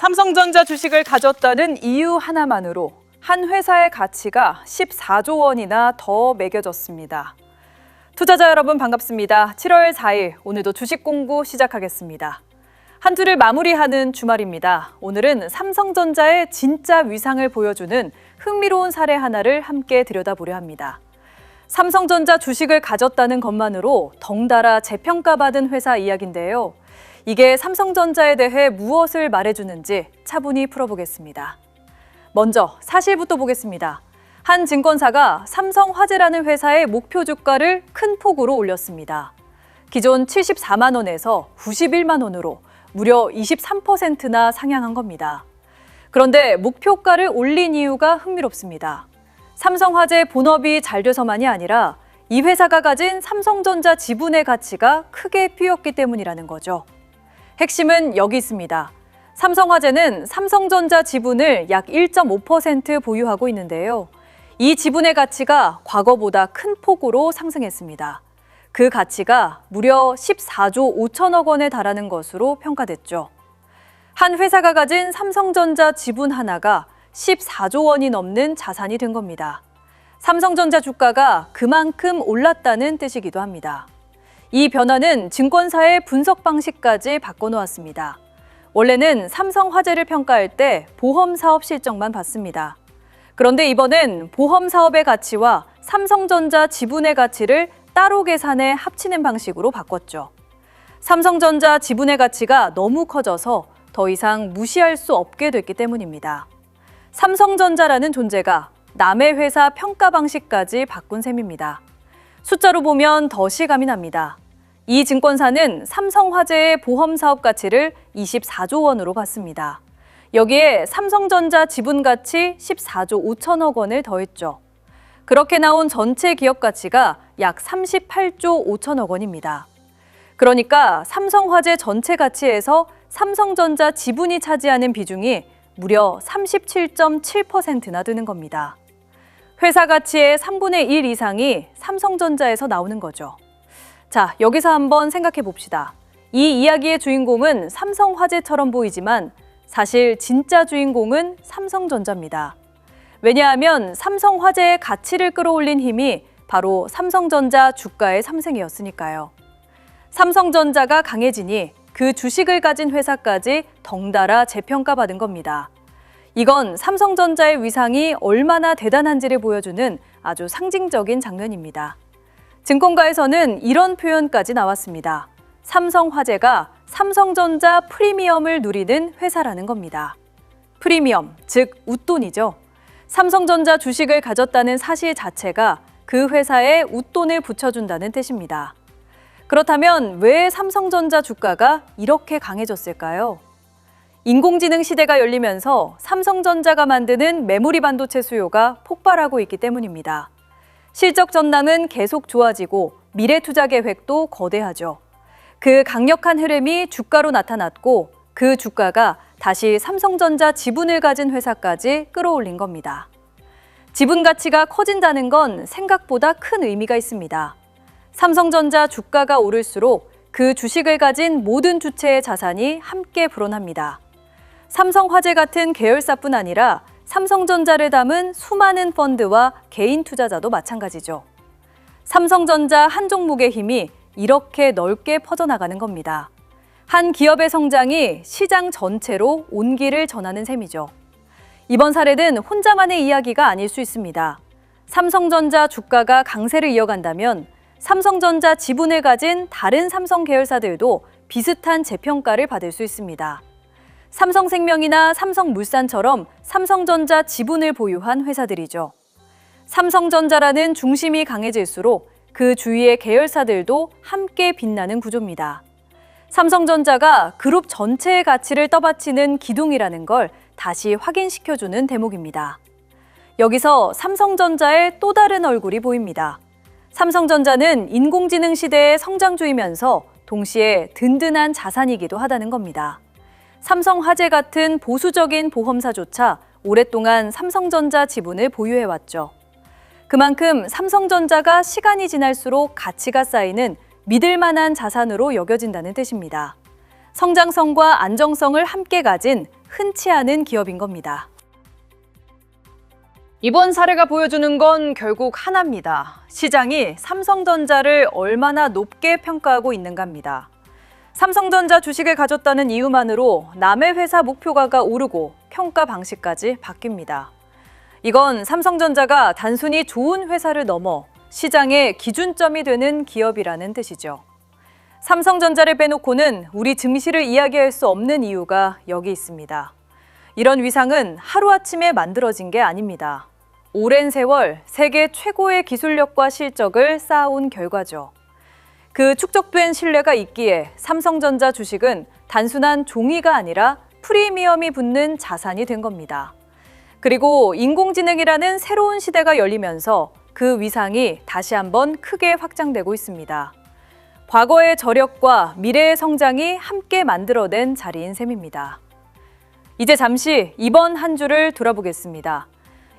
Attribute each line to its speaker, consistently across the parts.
Speaker 1: 삼성전자 주식을 가졌다는 이유 하나만으로 한 회사의 가치가 14조 원이나 더 매겨졌습니다. 투자자 여러분 반갑습니다. 7월 4일 오늘도 주식 공부 시작하겠습니다. 한 주를 마무리하는 주말입니다. 오늘은 삼성전자의 진짜 위상을 보여주는 흥미로운 사례 하나를 함께 들여다보려 합니다. 삼성전자 주식을 가졌다는 것만으로 덩달아 재평가받은 회사 이야기인데요. 이게 삼성전자에 대해 무엇을 말해주는지 차분히 풀어보겠습니다. 먼저 사실부터 보겠습니다. 한 증권사가 삼성화재라는 회사의 목표 주가를 큰 폭으로 올렸습니다. 기존 74만 원에서 91만 원으로 무려 23%나 상향한 겁니다. 그런데 목표가를 올린 이유가 흥미롭습니다. 삼성화재 본업이 잘 돼서만이 아니라 이 회사가 가진 삼성전자 지분의 가치가 크게 뛰었기 때문이라는 거죠. 핵심은 여기 있습니다. 삼성화재는 삼성전자 지분을 약 1.5% 보유하고 있는데요. 이 지분의 가치가 과거보다 큰 폭으로 상승했습니다. 그 가치가 무려 14조 5천억 원에 달하는 것으로 평가됐죠. 한 회사가 가진 삼성전자 지분 하나가 14조 원이 넘는 자산이 된 겁니다. 삼성전자 주가가 그만큼 올랐다는 뜻이기도 합니다. 이 변화는 증권사의 분석 방식까지 바꿔놓았습니다. 원래는 삼성화재를 평가할 때 보험 사업 실적만 봤습니다. 그런데 이번엔 보험 사업의 가치와 삼성전자 지분의 가치를 따로 계산해 합치는 방식으로 바꿨죠. 삼성전자 지분의 가치가 너무 커져서 더 이상 무시할 수 없게 됐기 때문입니다. 삼성전자라는 존재가 남의 회사 평가 방식까지 바꾼 셈입니다. 숫자로 보면 더 실감이 납니다. 이 증권사는 삼성화재의 보험 사업 가치를 24조 원으로 봤습니다. 여기에 삼성전자 지분 가치 14조 5천억 원을 더했죠. 그렇게 나온 전체 기업 가치가 약 38조 5천억 원입니다. 그러니까 삼성화재 전체 가치에서 삼성전자 지분이 차지하는 비중이 무려 37.7%나 되는 겁니다. 회사 가치의 3분의 1 이상이 삼성전자에서 나오는 거죠. 자, 여기서 한번 생각해 봅시다. 이 이야기의 주인공은 삼성화재처럼 보이지만 사실 진짜 주인공은 삼성전자입니다. 왜냐하면 삼성화재의 가치를 끌어올린 힘이 바로 삼성전자 주가의 상승이었으니까요. 삼성전자가 강해지니 그 주식을 가진 회사까지 덩달아 재평가받은 겁니다. 이건 삼성전자의 위상이 얼마나 대단한지를 보여주는 아주 상징적인 장면입니다. 증권가에서는 이런 표현까지 나왔습니다. 삼성화재가 삼성전자 프리미엄을 누리는 회사라는 겁니다. 프리미엄, 즉 웃돈이죠. 삼성전자 주식을 가졌다는 사실 자체가 그 회사에 웃돈을 붙여준다는 뜻입니다. 그렇다면 왜 삼성전자 주가가 이렇게 강해졌을까요? 인공지능 시대가 열리면서 삼성전자가 만드는 메모리 반도체 수요가 폭발하고 있기 때문입니다. 실적 전망은 계속 좋아지고 미래 투자 계획도 거대하죠. 그 강력한 흐름이 주가로 나타났고 그 주가가 다시 삼성전자 지분을 가진 회사까지 끌어올린 겁니다. 지분 가치가 커진다는 건 생각보다 큰 의미가 있습니다. 삼성전자 주가가 오를수록 그 주식을 가진 모든 주체의 자산이 함께 불어납니다. 삼성화재 같은 계열사뿐 아니라 삼성전자를 담은 수많은 펀드와 개인 투자자도 마찬가지죠. 삼성전자 한 종목의 힘이 이렇게 넓게 퍼져나가는 겁니다. 한 기업의 성장이 시장 전체로 온기를 전하는 셈이죠. 이번 사례는 혼자만의 이야기가 아닐 수 있습니다. 삼성전자 주가가 강세를 이어간다면 삼성전자 지분을 가진 다른 삼성 계열사들도 비슷한 재평가를 받을 수 있습니다. 삼성생명이나 삼성물산처럼 삼성전자 지분을 보유한 회사들이죠. 삼성전자라는 중심이 강해질수록 그 주위의 계열사들도 함께 빛나는 구조입니다. 삼성전자가 그룹 전체의 가치를 떠받치는 기둥이라는 걸 다시 확인시켜주는 대목입니다. 여기서 삼성전자의 또 다른 얼굴이 보입니다. 삼성전자는 인공지능 시대의 성장주이면서 동시에 든든한 자산이기도 하다는 겁니다. 삼성화재 같은 보수적인 보험사조차 오랫동안 삼성전자 지분을 보유해왔죠. 그만큼 삼성전자가 시간이 지날수록 가치가 쌓이는 믿을 만한 자산으로 여겨진다는 뜻입니다. 성장성과 안정성을 함께 가진 흔치 않은 기업인 겁니다. 이번 사례가 보여주는 건 결국 하나입니다. 시장이 삼성전자를 얼마나 높게 평가하고 있는가입니다. 삼성전자 주식을 가졌다는 이유만으로 남의 회사 목표가가 오르고 평가 방식까지 바뀝니다. 이건 삼성전자가 단순히 좋은 회사를 넘어 시장의 기준점이 되는 기업이라는 뜻이죠. 삼성전자를 빼놓고는 우리 증시를 이야기할 수 없는 이유가 여기 있습니다. 이런 위상은 하루아침에 만들어진 게 아닙니다. 오랜 세월 세계 최고의 기술력과 실적을 쌓아온 결과죠. 그 축적된 신뢰가 있기에 삼성전자 주식은 단순한 종이가 아니라 프리미엄이 붙는 자산이 된 겁니다. 그리고 인공지능이라는 새로운 시대가 열리면서 그 위상이 다시 한번 크게 확장되고 있습니다. 과거의 저력과 미래의 성장이 함께 만들어낸 자리인 셈입니다. 이제 잠시 이번 한 주를 돌아보겠습니다.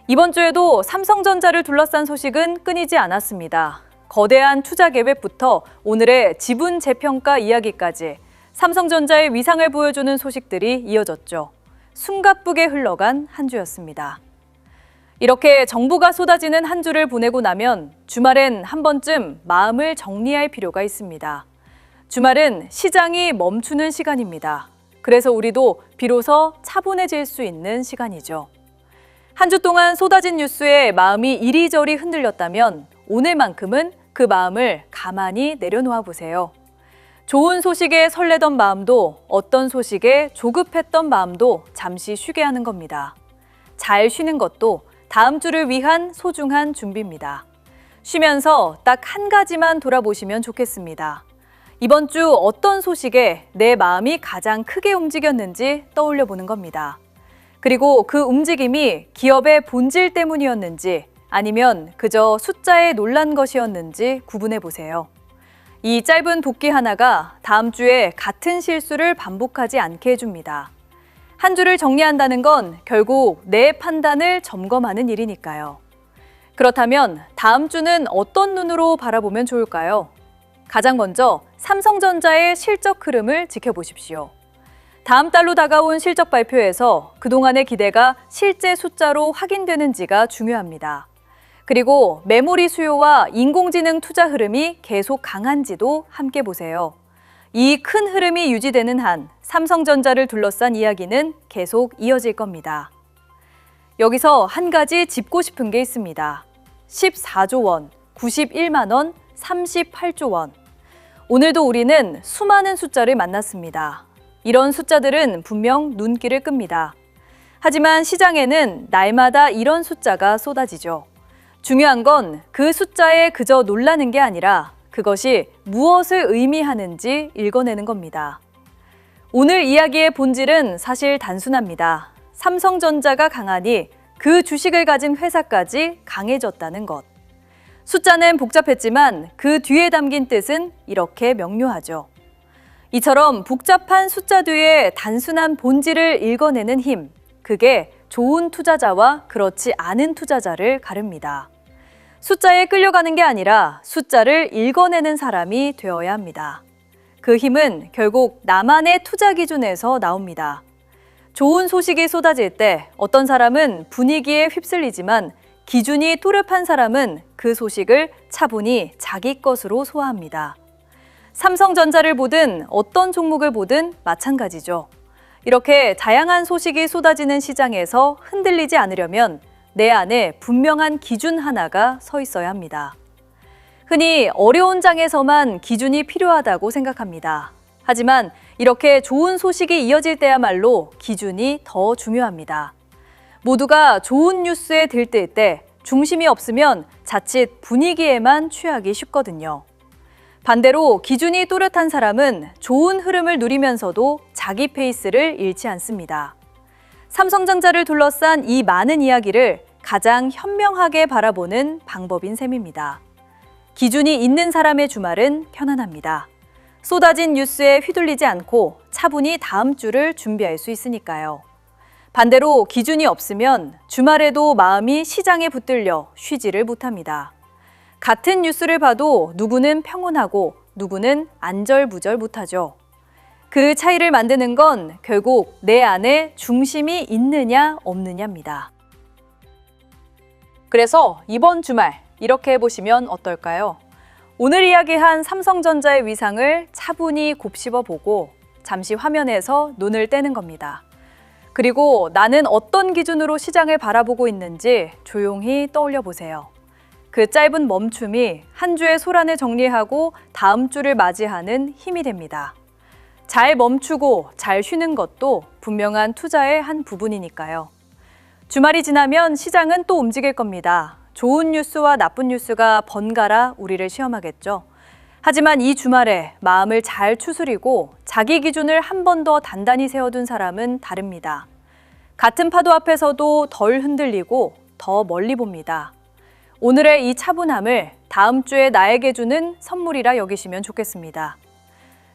Speaker 1: 이번 주에도 삼성전자를 둘러싼 소식은 끊이지 않았습니다. 거대한 투자 계획부터 오늘의 지분 재평가 이야기까지 삼성전자의 위상을 보여주는 소식들이 이어졌죠. 숨가쁘게 흘러간 한 주였습니다. 이렇게 정보가 쏟아지는 한 주를 보내고 나면 주말엔 한 번쯤 마음을 정리할 필요가 있습니다. 주말은 시장이 멈추는 시간입니다. 그래서 우리도 비로소 차분해질 수 있는 시간이죠. 한 주 동안 쏟아진 뉴스에 마음이 이리저리 흔들렸다면 오늘만큼은 그 마음을 가만히 내려놓아 보세요. 좋은 소식에 설레던 마음도 어떤 소식에 조급했던 마음도 잠시 쉬게 하는 겁니다. 잘 쉬는 것도 다음 주를 위한 소중한 준비입니다. 쉬면서 딱 한 가지만 돌아보시면 좋겠습니다. 이번 주 어떤 소식에 내 마음이 가장 크게 움직였는지 떠올려 보는 겁니다. 그리고 그 움직임이 기업의 본질 때문이었는지 아니면 그저 숫자에 놀란 것이었는지 구분해 보세요. 이 짧은 복기 하나가 다음 주에 같은 실수를 반복하지 않게 해줍니다. 한 주를 정리한다는 건 결국 내 판단을 점검하는 일이니까요. 그렇다면 다음 주는 어떤 눈으로 바라보면 좋을까요? 가장 먼저 삼성전자의 실적 흐름을 지켜보십시오. 다음 달로 다가온 실적 발표에서 그동안의 기대가 실제 숫자로 확인되는지가 중요합니다. 그리고 메모리 수요와 인공지능 투자 흐름이 계속 강한지도 함께 보세요. 이 큰 흐름이 유지되는 한 삼성전자를 둘러싼 이야기는 계속 이어질 겁니다. 여기서 한 가지 짚고 싶은 게 있습니다. 14조 원, 91만 원, 38조 원. 오늘도 우리는 수많은 숫자를 만났습니다. 이런 숫자들은 분명 눈길을 끕니다. 하지만 시장에는 날마다 이런 숫자가 쏟아지죠. 중요한 건 그 숫자에 그저 놀라는 게 아니라 그것이 무엇을 의미하는지 읽어내는 겁니다. 오늘 이야기의 본질은 사실 단순합니다. 삼성전자가 강하니 그 주식을 가진 회사까지 강해졌다는 것. 숫자는 복잡했지만 그 뒤에 담긴 뜻은 이렇게 명료하죠. 이처럼 복잡한 숫자 뒤에 단순한 본질을 읽어내는 힘, 그게 좋은 투자자와 그렇지 않은 투자자를 가릅니다. 숫자에 끌려가는 게 아니라 숫자를 읽어내는 사람이 되어야 합니다. 그 힘은 결국 나만의 투자 기준에서 나옵니다. 좋은 소식이 쏟아질 때 어떤 사람은 분위기에 휩쓸리지만 기준이 또렷한 사람은 그 소식을 차분히 자기 것으로 소화합니다. 삼성전자를 보든 어떤 종목을 보든 마찬가지죠. 이렇게 다양한 소식이 쏟아지는 시장에서 흔들리지 않으려면 내 안에 분명한 기준 하나가 서 있어야 합니다. 흔히 어려운 장에서만 기준이 필요하다고 생각합니다. 하지만 이렇게 좋은 소식이 이어질 때야말로 기준이 더 중요합니다. 모두가 좋은 뉴스에 들뜰 때 중심이 없으면 자칫 분위기에만 취하기 쉽거든요. 반대로 기준이 또렷한 사람은 좋은 흐름을 누리면서도 자기 페이스를 잃지 않습니다. 삼성전자를 둘러싼 이 많은 이야기를 가장 현명하게 바라보는 방법인 셈입니다. 기준이 있는 사람의 주말은 편안합니다. 쏟아진 뉴스에 휘둘리지 않고 차분히 다음 주를 준비할 수 있으니까요. 반대로 기준이 없으면 주말에도 마음이 시장에 붙들려 쉬지를 못합니다. 같은 뉴스를 봐도 누구는 평온하고 누구는 안절부절 못하죠. 그 차이를 만드는 건 결국 내 안에 중심이 있느냐 없느냐입니다. 그래서 이번 주말 이렇게 해보시면 어떨까요? 오늘 이야기한 삼성전자의 위상을 차분히 곱씹어 보고 잠시 화면에서 눈을 떼는 겁니다. 그리고 나는 어떤 기준으로 시장을 바라보고 있는지 조용히 떠올려 보세요. 그 짧은 멈춤이 한 주의 소란을 정리하고 다음 주를 맞이하는 힘이 됩니다. 잘 멈추고 잘 쉬는 것도 분명한 투자의 한 부분이니까요. 주말이 지나면 시장은 또 움직일 겁니다. 좋은 뉴스와 나쁜 뉴스가 번갈아 우리를 시험하겠죠. 하지만 이 주말에 마음을 잘 추스리고 자기 기준을 한 번 더 단단히 세워둔 사람은 다릅니다. 같은 파도 앞에서도 덜 흔들리고 더 멀리 봅니다. 오늘의 이 차분함을 다음 주에 나에게 주는 선물이라 여기시면 좋겠습니다.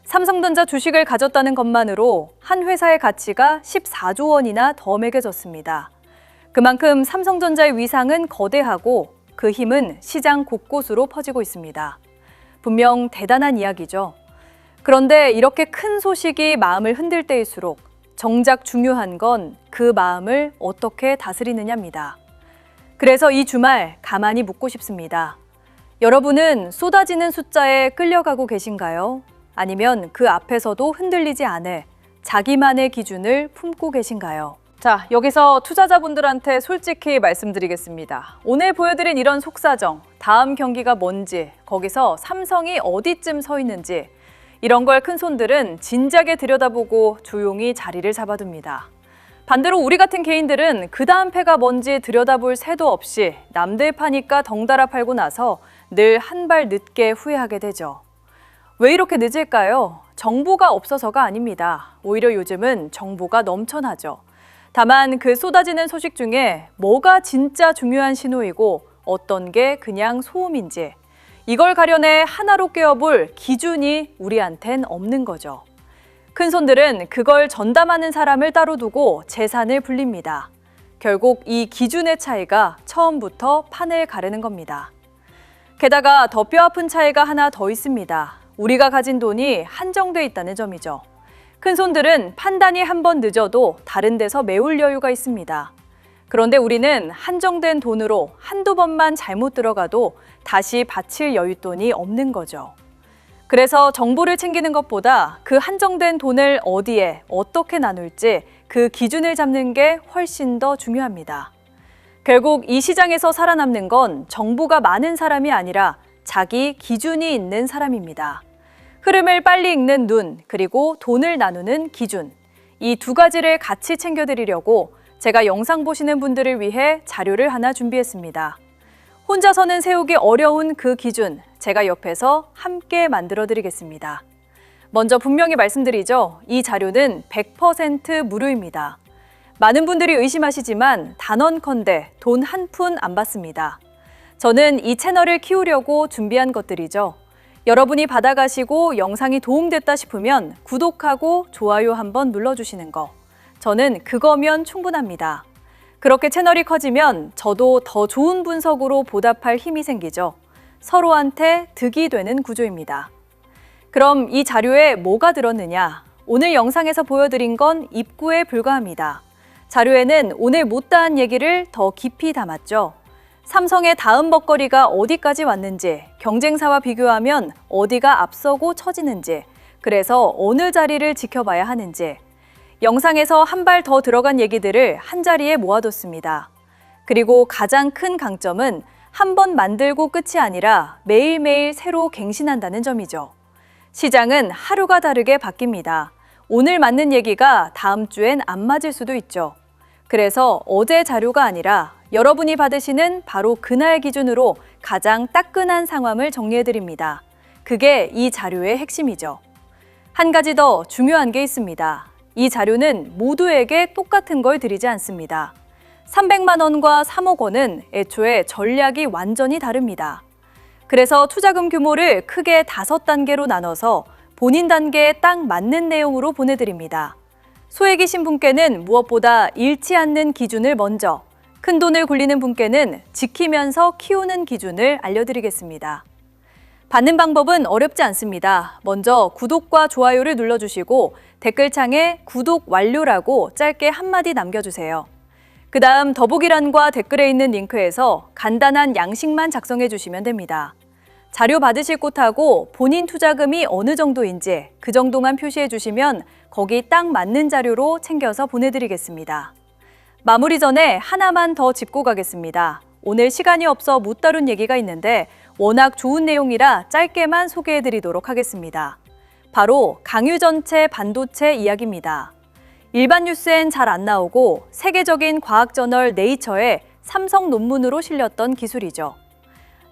Speaker 1: 삼성전자 주식을 가졌다는 것만으로 한 회사의 가치가 14조 원이나 더 매겨졌습니다. 그만큼 삼성전자의 위상은 거대하고 그 힘은 시장 곳곳으로 퍼지고 있습니다. 분명 대단한 이야기죠. 그런데 이렇게 큰 소식이 마음을 흔들 때일수록 정작 중요한 건 그 마음을 어떻게 다스리느냐입니다. 그래서 이 주말 가만히 묻고 싶습니다. 여러분은 쏟아지는 숫자에 끌려가고 계신가요? 아니면 그 앞에서도 흔들리지 않을 자기만의 기준을 품고 계신가요? 자, 여기서 투자자분들한테 솔직히 말씀드리겠습니다. 오늘 보여드린 이런 속사정, 다음 경기가 뭔지, 거기서 삼성이 어디쯤 서 있는지 이런 걸 큰손들은 진작에 들여다보고 조용히 자리를 잡아둡니다. 반대로 우리 같은 개인들은 그 다음 패가 뭔지 들여다볼 새도 없이 남들 파니까 덩달아 팔고 나서 늘 한 발 늦게 후회하게 되죠. 왜 이렇게 늦을까요? 정보가 없어서가 아닙니다. 오히려 요즘은 정보가 넘쳐나죠. 다만 그 쏟아지는 소식 중에 뭐가 진짜 중요한 신호이고 어떤 게 그냥 소음인지 이걸 가려내 하나로 꿰어볼 기준이 우리한텐 없는 거죠. 큰손들은 그걸 전담하는 사람을 따로 두고 재산을 불립니다. 결국 이 기준의 차이가 처음부터 판을 가르는 겁니다. 게다가 더 뼈아픈 차이가 하나 더 있습니다. 우리가 가진 돈이 한정돼 있다는 점이죠. 큰손들은 판단이 한 번 늦어도 다른 데서 메울 여유가 있습니다. 그런데 우리는 한정된 돈으로 한두 번만 잘못 들어가도 다시 바칠 여윳돈이 없는 거죠. 그래서 정보를 챙기는 것보다 그 한정된 돈을 어디에 어떻게 나눌지 그 기준을 잡는 게 훨씬 더 중요합니다. 결국 이 시장에서 살아남는 건 정보가 많은 사람이 아니라 자기 기준이 있는 사람입니다. 흐름을 빨리 읽는 눈, 그리고 돈을 나누는 기준. 이 두 가지를 같이 챙겨드리려고 제가 영상 보시는 분들을 위해 자료를 하나 준비했습니다. 혼자서는 세우기 어려운 그 기준, 제가 옆에서 함께 만들어드리겠습니다. 먼저 분명히 말씀드리죠. 이 자료는 100% 무료입니다. 많은 분들이 의심하시지만 단언컨대 돈 한 푼 안 받습니다. 저는 이 채널을 키우려고 준비한 것들이죠. 여러분이 받아가시고 영상이 도움됐다 싶으면 구독하고 좋아요 한번 눌러주시는 거. 저는 그거면 충분합니다. 그렇게 채널이 커지면 저도 더 좋은 분석으로 보답할 힘이 생기죠. 서로한테 득이 되는 구조입니다. 그럼 이 자료에 뭐가 들었느냐? 오늘 영상에서 보여드린 건 입구에 불과합니다. 자료에는 오늘 못다한 얘기를 더 깊이 담았죠. 삼성의 다음 먹거리가 어디까지 왔는지, 경쟁사와 비교하면 어디가 앞서고 처지는지, 그래서 어느 자리를 지켜봐야 하는지, 영상에서 한 발 더 들어간 얘기들을 한 자리에 모아뒀습니다. 그리고 가장 큰 강점은 한 번 만들고 끝이 아니라 매일매일 새로 갱신한다는 점이죠. 시장은 하루가 다르게 바뀝니다. 오늘 맞는 얘기가 다음 주엔 안 맞을 수도 있죠. 그래서 어제 자료가 아니라 여러분이 받으시는 바로 그날 기준으로 가장 따끈한 상황을 정리해드립니다. 그게 이 자료의 핵심이죠. 한 가지 더 중요한 게 있습니다. 이 자료는 모두에게 똑같은 걸 드리지 않습니다. 300만 원과 3억 원은 애초에 전략이 완전히 다릅니다. 그래서 투자금 규모를 크게 5단계로 나눠서 본인 단계에 딱 맞는 내용으로 보내드립니다. 소액이신 분께는 무엇보다 잃지 않는 기준을 먼저, 큰돈을 굴리는 분께는 지키면서 키우는 기준을 알려드리겠습니다. 받는 방법은 어렵지 않습니다. 먼저 구독과 좋아요를 눌러주시고 댓글창에 구독 완료라고 짧게 한마디 남겨주세요. 그 다음 더보기란과 댓글에 있는 링크에서 간단한 양식만 작성해 주시면 됩니다. 자료 받으실 곳하고 본인 투자금이 어느 정도인지 그 정도만 표시해 주시면 거기 딱 맞는 자료로 챙겨서 보내드리겠습니다. 마무리 전에 하나만 더 짚고 가겠습니다. 오늘 시간이 없어 못 다룬 얘기가 있는데 워낙 좋은 내용이라 짧게만 소개해 드리도록 하겠습니다. 바로 강유전체 반도체 이야기입니다. 일반 뉴스엔 잘 안 나오고 세계적인 과학저널 네이처에 삼성 논문으로 실렸던 기술이죠.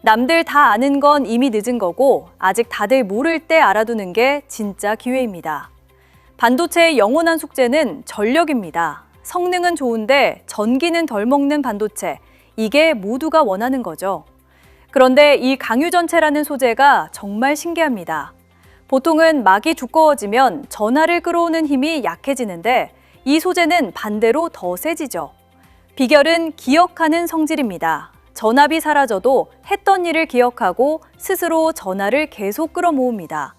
Speaker 1: 남들 다 아는 건 이미 늦은 거고 아직 다들 모를 때 알아두는 게 진짜 기회입니다. 반도체의 영원한 숙제는 전력입니다. 성능은 좋은데 전기는 덜 먹는 반도체, 이게 모두가 원하는 거죠. 그런데 이 강유전체라는 소재가 정말 신기합니다. 보통은 막이 두꺼워지면 전하를 끌어오는 힘이 약해지는데 이 소재는 반대로 더 세지죠. 비결은 기억하는 성질입니다. 전압이 사라져도 했던 일을 기억하고 스스로 전하를 계속 끌어모읍니다.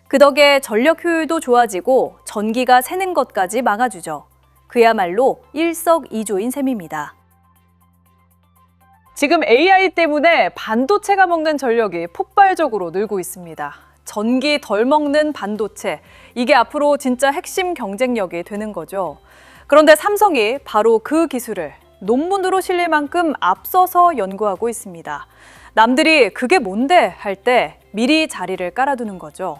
Speaker 1: 그 덕에 전력 효율도 좋아지고 전기가 새는 것까지 막아주죠. 그야말로 일석이조인 셈입니다. 지금 AI 때문에 반도체가 먹는 전력이 폭발적으로 늘고 있습니다. 전기 덜 먹는 반도체, 이게 앞으로 진짜 핵심 경쟁력이 되는 거죠. 그런데 삼성이 바로 그 기술을 논문으로 실릴 만큼 앞서서 연구하고 있습니다. 남들이 그게 뭔데 할 때 미리 자리를 깔아두는 거죠.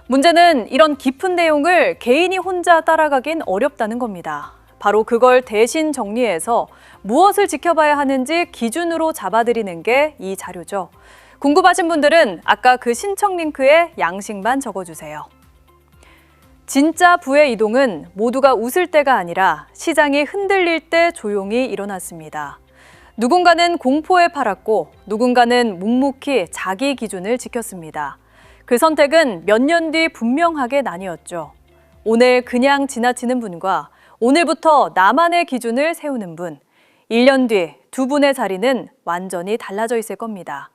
Speaker 1: 문제는 이런 깊은 내용을 개인이 혼자 따라가긴 어렵다는 겁니다. 바로 그걸 대신 정리해서 무엇을 지켜봐야 하는지 기준으로 잡아드리는 게 이 자료죠. 궁금하신 분들은 아까 그 신청 링크에 양식만 적어주세요. 진짜 부의 이동은 모두가 웃을 때가 아니라 시장이 흔들릴 때 조용히 일어났습니다. 누군가는 공포에 팔았고 누군가는 묵묵히 자기 기준을 지켰습니다. 그 선택은 몇 년 뒤 분명하게 나뉘었죠. 오늘 그냥 지나치는 분과 오늘부터 나만의 기준을 세우는 분, 1년 뒤 두 분의 자리는 완전히 달라져 있을 겁니다.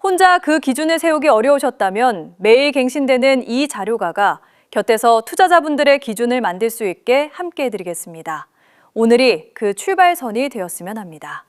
Speaker 1: 혼자 그 기준을 세우기 어려우셨다면 매일 갱신되는 이 자료가가 곁에서 투자자분들의 기준을 만들 수 있게 함께 해드리겠습니다. 오늘이 그 출발선이 되었으면 합니다.